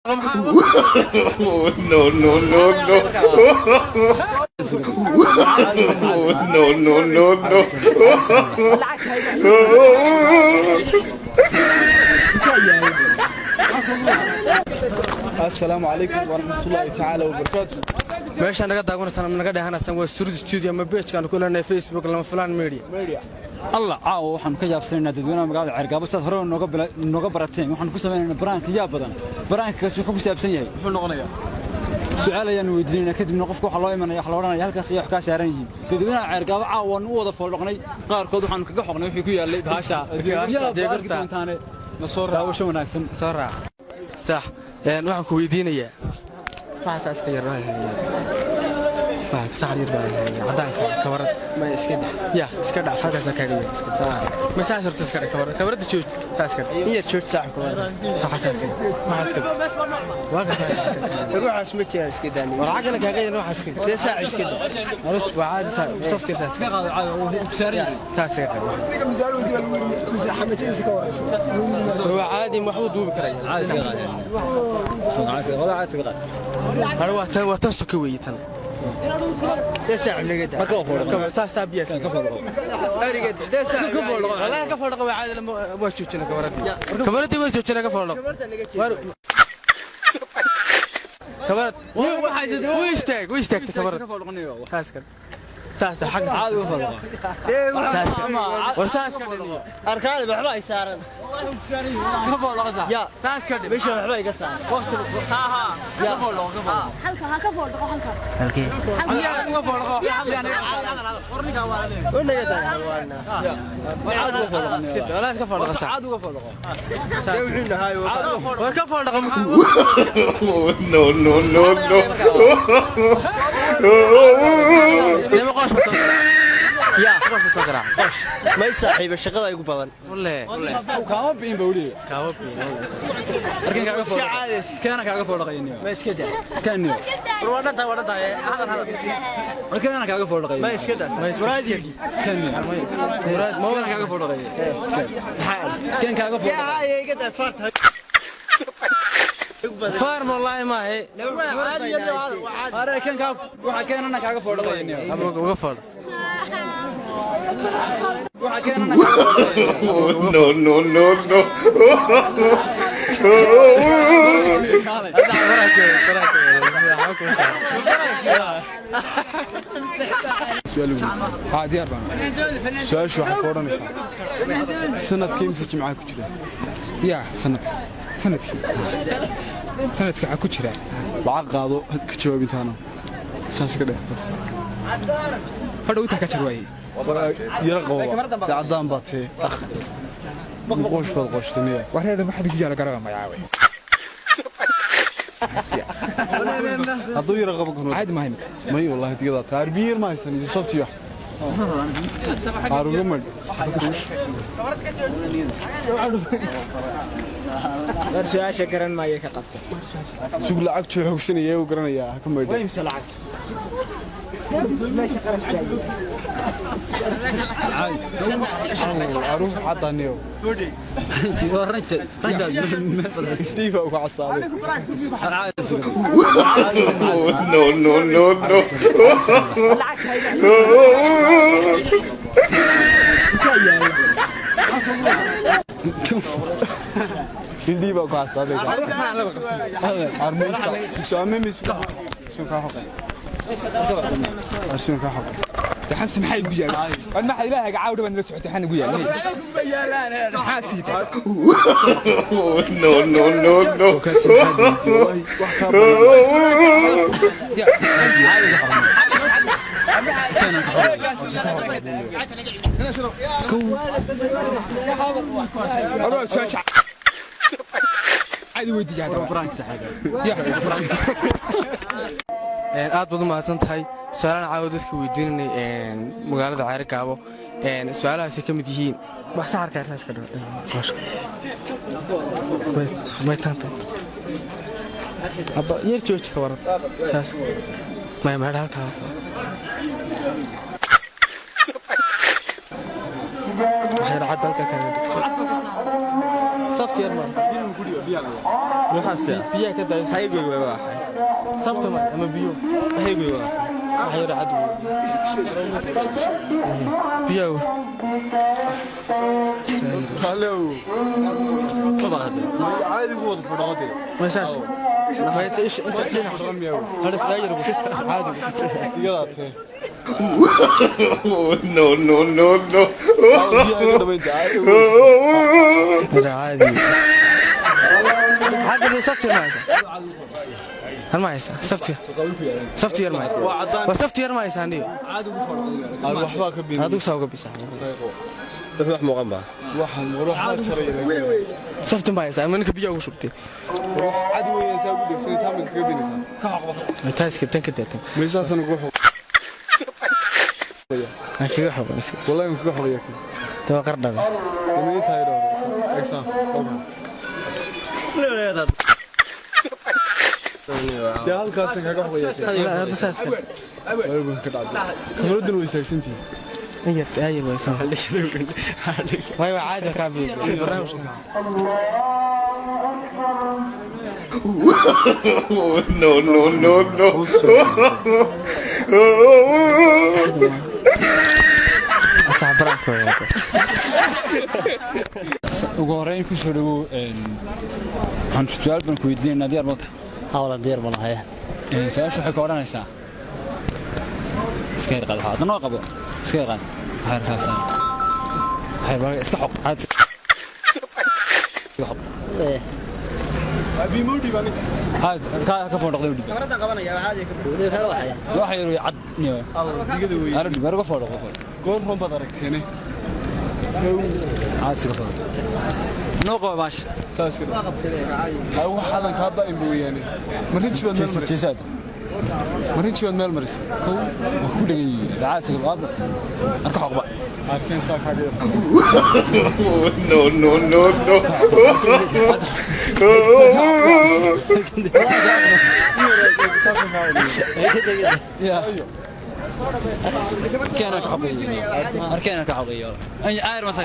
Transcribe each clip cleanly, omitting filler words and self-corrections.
No, no, no, no. No, no, no, no. السلام عليكم ورحمة الله تعالى وبركاته. meeshaan naga daawanaysan naga dhahanaysan waa Studio Studio ama page-kan ku leenahay Facebook lama fulaan media. الله caawo waxaan ka yaabsanaynaa dadweynaha magaalada Ceergaabo sad hore nooga barateen waxaan ku sameeynaa baraanka yaab badan baraankaas wuxuu ku saabsan yahay wuxuu noqonayaa su'aal ayaan weydiinayna kadibna qofka waxa loo imanaya wax la oranaya halkaas ay wax ka saaran yihiin dadweynaha Ceergaabo caawo waan u wada foolqnay qaarkood waxaan kaga xoqnay wixii ku yaalay baasha deegarta ma soo raawasho wanaagsan soo raac sax waxaan ku weydiinayaa waxaas ka yar صح عدانك كبرت ما اسكدح يا اسكدح هكذا كاريه مسافر تسكر كبرت تشوج تسكر هي تشوج ساعه حساسيه ما اسكد واقف روح اسمك اسكداني وعقلك هاي روح اسكد ليه ساعه اسكد عرفت وعاد صفتي اساس تاسك هو عادي محمود دوب كراي عادي عادي هو تسكي ويتن دسع نقدر ما كفر ساسا بيس كفر اريد دسع كفر والله كفر قوي عاد لما وجهنا كبرتي وجهنا كفر كبرت ويشتاق كبرت كاسكر ساسا حق عاد وفر ورساس كدني اركان بحبا يسارن كفر لغزا يا ساس كد مش بحبا يقصا وقت ها يا كفر لغزا حلقه ها كفر حلقه halkii uga foolqo yani qorniga waalay wanaga taagna aad uga foolqo wala iska foolqo aad uga foolqo saawina hayo waa ka foolqo No, no, no, no. lama qosh يا qosh soo qosh ما يصاحب shaqada ay ugu badan wallahi kaama biin bawliye kaama biin arkin kaaga foolqo kana kaaga foolqayni ma iska daa kani wadada hadan kana kaaga foolqayni ma iska daa muraadi kani muraad ma wala kaaga foolqayni kan kaaga foolqayni ya hay iga daa farta فارم والله ما هي أنا كان كاف وحكينا أنا كاف فوق الغيني أبغى وقفل وحكينا أنا No, no, no, no. سؤال عادي أربعة سؤال شو حفورنا سنة كم سنة معاك كذا يا sanadka waxa ku jira lacag qaado ka jawaabitaana saas ka dhex hadhow inta ka jarwaay yara qabo dacdaan baatay qosh bad qoshtaniya wareer ma xad jiyaala garaba magacaawe haduu yara qabo kuno aad ma himka may wallahi tigada tarbiir ma haysan softiyo aruguman su'aasha garan maayo ka qabta suuq lacag xoogsanaya oo garanaya ka meedo way imsa lacag meesha qaran aruuf cadaniyo diifa uga casaaday No, no, no, no. hindi ba ka sabe ka armaysa suusaame miska suuqa xoqay suuqa xoqay xamsi maxay ugu yaal an ma ilaahay gaawda baan la socotay xan ugu yaal xaasita No, no, no, no. عادي ودي هذا برانك صحيح aad baad u mahadsan tahay su'aalaan caawa dadka weydiinay magaalada Ceergaabo su'aalahaas ka mid yihiin wax saarka ay iska dhaw way taanto aba yar jooji ka waran saas ma halka waxay raacad dalka ka dhigsan صفت يا رمان بيا كده هيجي واحد صفت ما أما بيو هيجي واحد حير عدو بيو هلو عادي بود فرادي مساس ما يتيش أنت سين هذا سلاجر عادي يلا No, no, no, no. هذا عادي هذا صفت ما يسا هل ما يسا صفت يا رمايس وصفت يا رمايس هني هذا وساوق بيسا تروح مغمى روح صفت ما يسا منك بيجا وشبتي عدو يساوي لك سنه تامس كبينسا تاسك تنكت ميسا سنقول أكيد حب مسك والله يمكن حب ياك تبغى قرنا من انت هيرو اكسا يا halkaas kaga xooyay هذا ساسك ayuu ka dhacay muradin way saagsantii أي ويسام ما هو عادي كابي برنامج No, no, no, no. صعب براك ugu horeyn ku soo dhawow waxaan su'aal baan ku weydiinaynaa diyaar ma tahay حاول أدير والله su-aasha waxay ka odhanaysaa iska yar qaad haddana noo qabo iska yar qaad waxay rafaasaan waxay iska xoq caad iska xoq abi moodi baan haad ka foodhoqday u dhig مرة قبنا يا عادي كبير هذا واحد waxa yar cad niyo digada way arag bar ka foodhoqo goor roon baad aragteen caad iska foodhoq noo qabo baash saas kale ay waxaan ka baa mooyane marinji baad meel marisay tiisaad marinji baad meel marisay kow ku dhigay caad iska qaad arka xoqba arkeen saa xageer No, no, no, no. كان كحقي أركينا كحقي أي عير مسك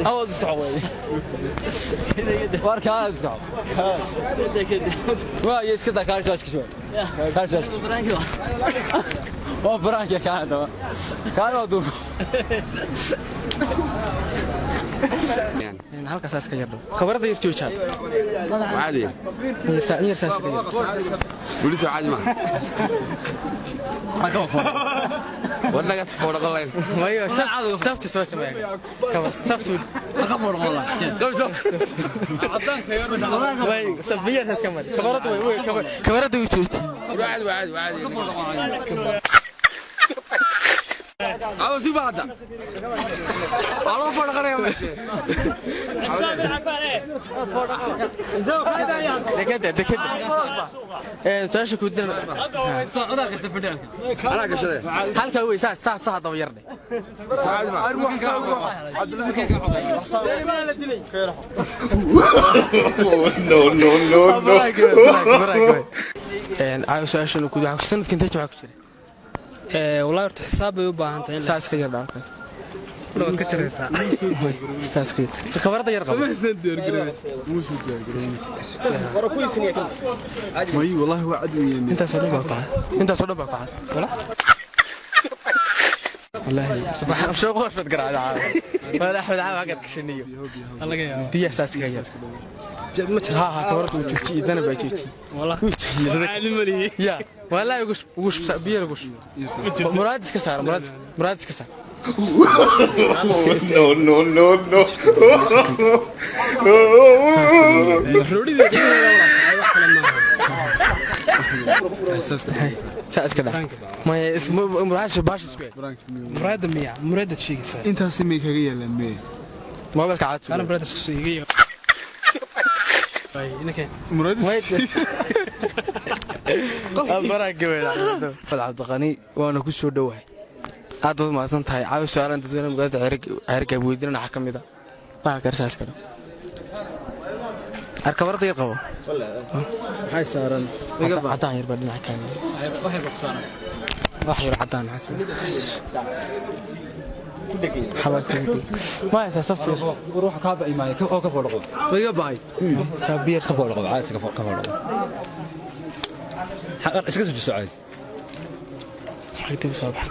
أول استحوذ واركان استحوذ وايش كذا كارش واش كشوي كارش واش برانك يا كان ودوف halka saas ka yardho kabarada yar joojaad عادي yar saas ka yardho وليس عادي ما ولا قد فوق والله mayo safti soo sameeyay kabar safti ka foor والله قبل شوف way safiya saas ka mari kabarada way kabarada way jooji عادي عادي عادي أو شو بعده الله فرق عليه ماشي dekada taasha ku dina أنا كشده halka way saas daba yardhe عادي ما No, no, no, no. ayo su'aashan ku waxa sanadkan inta waxa ku jira والله ارت حساب يبان تاين saas ka yardho halkaas لو كتريسا saas ka kabarada yar qabo موسو جاي ماي والله هو عدو يمين انت صدق بقى ولا والله صباح مش غوش بتقرا على ولا احمد عام قد كشنيو الله يا بيا اساس كايا ها كبرت وجوجي انا باجيتي والله عالم لي يا والله وش بيا وش مراد كسر مراد كسر No, no, no, no. رودي دي اساس كده ما اسمه مراد باش سوي مراد ميا مراد شيء انت سمي كاga yeelanme ما بالك عاد انا مراد سكسي انك مراد أبراك وين فالعبد الغني وأنا كل شو دوّه هذا ما أصلاً تاي عاوز سؤال أنت تقول أنا قاعد عرق أبوي أنا حكم إذا ما كرساس كده أركب رضي القوة هاي سارن عطاني يربط معك waxay boqsana راح يروح عطاني حسن ما يسافرت روح كابا إيماني أو كفولقو ويا باي سابير كفولقو عايز كفولقو اسكت السؤال حيتي بصباح